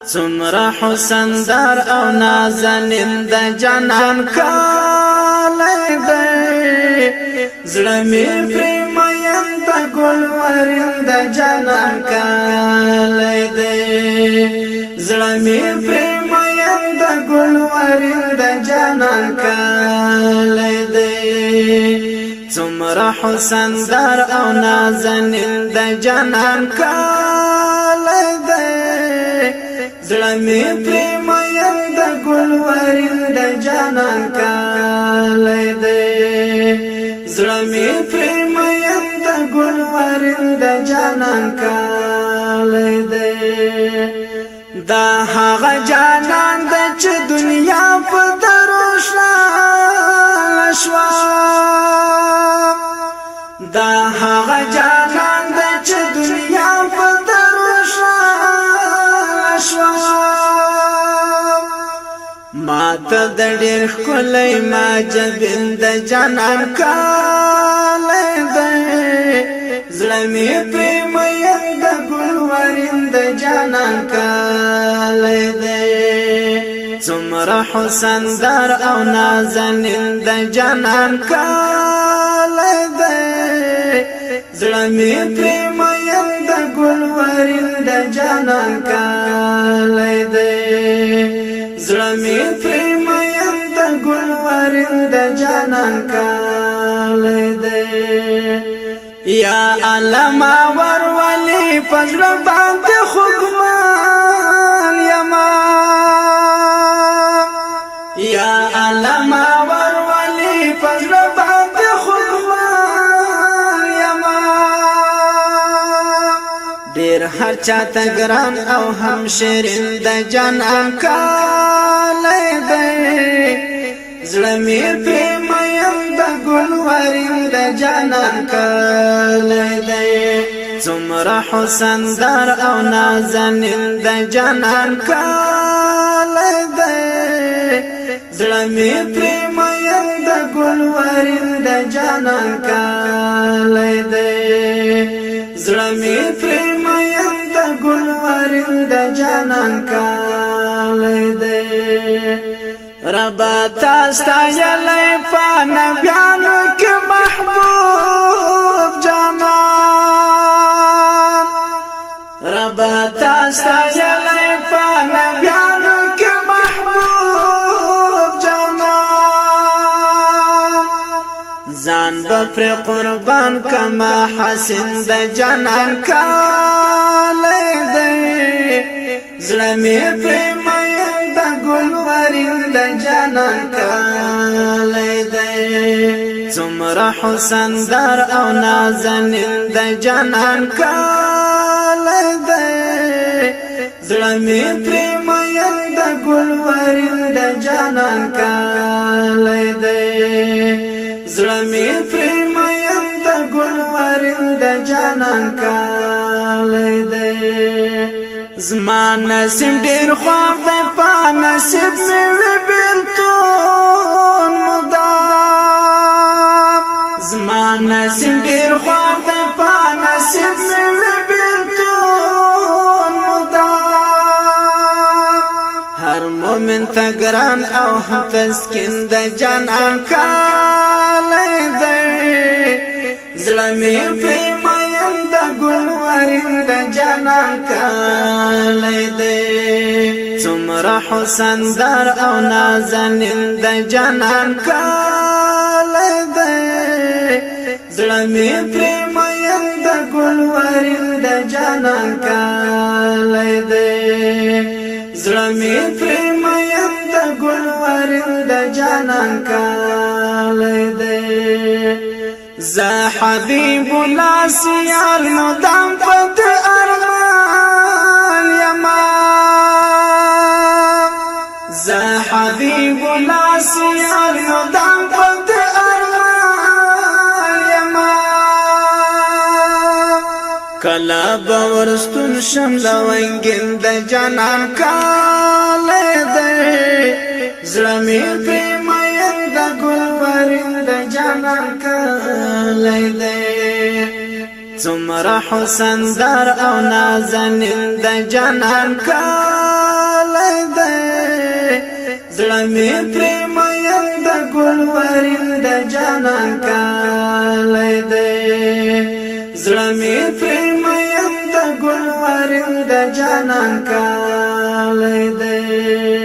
څومره حسن دار او نازنین د جانان کالی دی زړه مې پرې مین د ګل ورین د جانان کالی دی زړه مې پرې مین د ګل ورین د جانان کالی دی څومره حسن دار او نازنین د جانان کالی دی زړه مې پرې مین د ګل ورین د جانان کالی دی زړه مې پرې مین د ګل ورین د جانان کالی دی دا هغه جانان د چې دنیا په دروشنا شوا دا هغه جانان د چې دنیا په ما ته د ډېر ښکلی معجبین د جانان کالی دی زړه مې پرې مین د ګل ورین د جانان کالی دی څومره حسن دار او نازنین د جانان کالی دی زړه مې پرې مین د ګل ورین د جانان کالی دی زړه مې پرې مین د ګل ورین د جانان کالی دی یا الله ما ورولې په زړه باندې خوږمان یما یا الله ما ورولې په زړه باندې خوږمان یما ډېر هر چاته ګران او هم شیرین د جانان کالی دی زړه مې پرې مین د ګل ورین د جانان کالی دی څومره حسن دار او نازنین د جانان کالی دی زړه مې پرې مین د ګل ورین د جانان کالی دی زړه مې پرې مین د ګل ورین د جانان کالی دی ربا تاستا یلی پا نبیانو کی محبوب جانان ربا تاستا یلی پا نبیانو کی محبوب جانان زان بپر قربان کما حسن د جانان کالی دی زړه مې پرې مین د ګل ورین د جانان کالی دی څومره حسن دار او نازنین د جانان کالی دی زړه مې پرې مین د ګل ورین د جانان کالی دی زړه مې پرې مین د ګل ورین د جانان کالی دی زما نصیب ډېر خواب دی په نصیب مې وي بېلتون مدام زما نصیب ډېر خواب دی په نصیب مې وي بېلتون مدام هر مومن ته ګران او هم تسکین د جانان کالی دی زړه مې پرې مین د ګل ورین د جانان کالی دی څومره حسن دار او نازنین د جانان کالی دی زړه مې پرې مین د ګل ورین د جانان کالی دی زړه مې پرې مین د ګل ورین د جانان کالی دی زه حبیب الله سیال مدام پد ارمان یما زه حبیب الله سیال مدام پد ارمان یما کلا باورستون شم لونګین د جانان کالی دی زړه مې پرې مین د ګل ورین د جانان کالی دی څومره حسن دار او نازنین د جانان کا زړه مې پرې مین د ګلورین د جانان کالی دی زړه مې پرې مین د ګلورین د جانان کالی دی